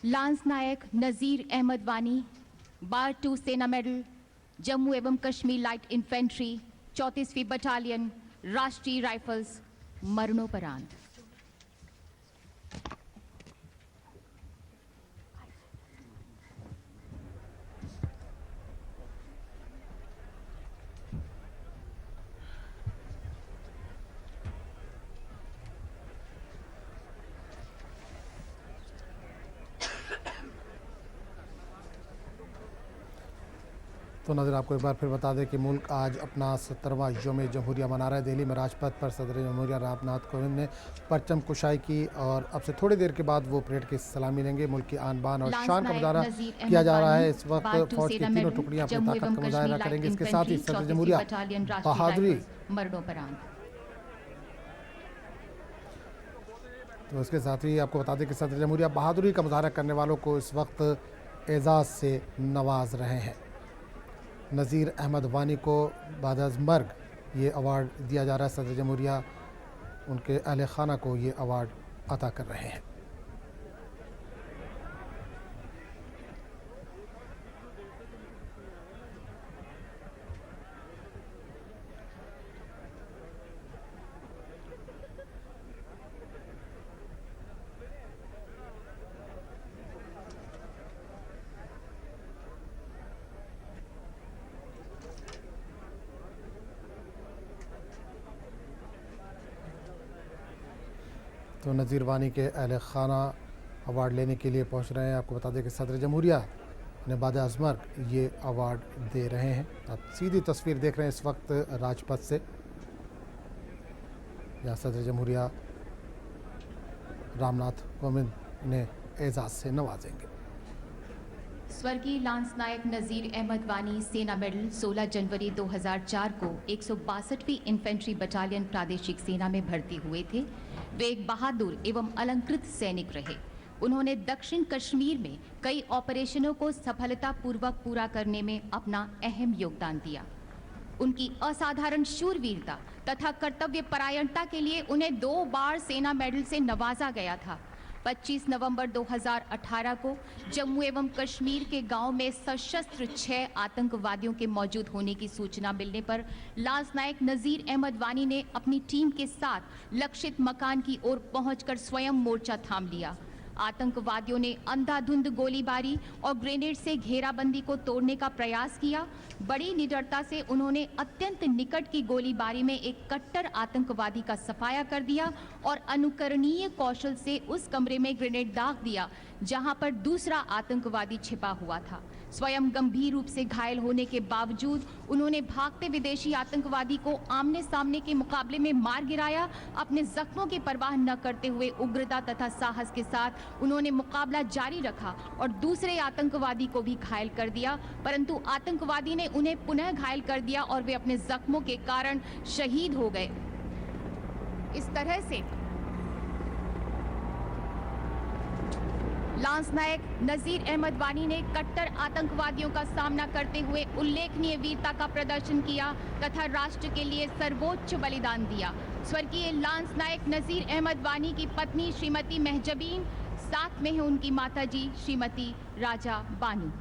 Lance नायक नज़ीर अहमद वानी, बार 2 सेना medal, Jammu एवं कश्मीर लाइट इन्फेंट्री, 34वीं बटालियन, राष्ट्रीय राइफल्स, मरणोपरांत। तो नज़र आपको एक बार फिर बता दें कि मुल्क आज अपना 70वां यौम जमहूरिया मना रहा है। दिल्ली में राजपथ पर सदर जमहूरिया रामनाथ कोविंद ने परचम कुशाई की और अब से थोड़ी देर के बाद वो परेड की सलामी लेंगे। मुल्क की आन बान और शान का मुजाहरा किया जा रहा है। इस वक्त फौज की तीनों टुकड़ियां अपनी ताकत का मुजाहरा करेंगी। इसके साथ ही सदर जमहूरिया बहादुरी तो इसके साथ ही आपको बता दें कि सदर जमहूरिया बहादुरी का मुजाहरा करने वालों को इस वक्त एजाज़ से नवाज रहे हैं। नज़ीर अहमद वानी को बाद-अज़-मर्ग ये अवार्ड दिया जा रहा है। सदर जमहूरिया उनके अहले खाना को ये अवार्ड अता कर रहे हैं। तो नज़ीर वानी के अहले खाना अवार्ड लेने के लिए पहुंच रहे हैं। आपको बता दें कि सदर जमहूरिया ने बाद-अज़-मर्ग ये अवार्ड दे रहे हैं। आप सीधी तस्वीर देख रहे हैं इस वक्त राजपथ से, जहाँ सदर जमहूरिया रामनाथ कोविंद ने एजाज़ से नवाजेंगे। स्वर्गीय लांस नायक नज़ीर अहमद वानी सेना मेडल 16 जनवरी 2004 को 162वीं इन्फेंट्री बटालियन प्रादेशिक सेना में भर्ती हुए थे। वे एक बहादुर एवं अलंकृत सैनिक रहे। उन्होंने दक्षिण कश्मीर में कई ऑपरेशनों को सफलतापूर्वक पूरा करने में अपना अहम योगदान दिया। उनकी असाधारण शूरवीरता तथा कर्तव्य परायणता के लिए उन्हें 2 बार सेना मेडल से नवाजा गया था। 25 नवंबर 2018 को जम्मू एवं कश्मीर के गांव में सशस्त्र 6 आतंकवादियों के मौजूद होने की सूचना मिलने पर लांस नायक नज़ीर अहमद वानी ने अपनी टीम के साथ लक्षित मकान की ओर पहुंचकर स्वयं मोर्चा थाम लिया। आतंकवादियों ने अंधाधुंध गोलीबारी और ग्रेनेड से घेराबंदी को तोड़ने का प्रयास किया। बड़ी निडरता से उन्होंने अत्यंत निकट की गोलीबारी में एक कट्टर आतंकवादी का सफाया कर दिया और अनुकरणीय कौशल से उस कमरे में ग्रेनेड दाग दिया जहां पर दूसरा आतंकवादी छिपा हुआ था। स्वयं गंभीर रूप से घायल होने के बावजूद उन्होंने भागते विदेशी आतंकवादी को आमने सामने के मुकाबले में मार गिराया। अपने जख्मों की परवाह न करते हुए उग्रता तथा साहस के साथ उन्होंने मुकाबला जारी रखा और दूसरे आतंकवादी को भी घायल कर दिया, परंतु आतंकवादी ने उन्हें पुनः घायल कर दिया और वे अपने जख्मों के कारण शहीद हो गए। इस तरह से लांस नायक नज़ीर अहमद वानी ने कट्टर आतंकवादियों का सामना करते हुए उल्लेखनीय वीरता का प्रदर्शन किया तथा राष्ट्र के लिए सर्वोच्च बलिदान दिया। स्वर्गीय लांस नायक नज़ीर अहमद वानी की पत्नी श्रीमती महजबीन, साथ में है उनकी माताजी श्रीमती राजा बानू।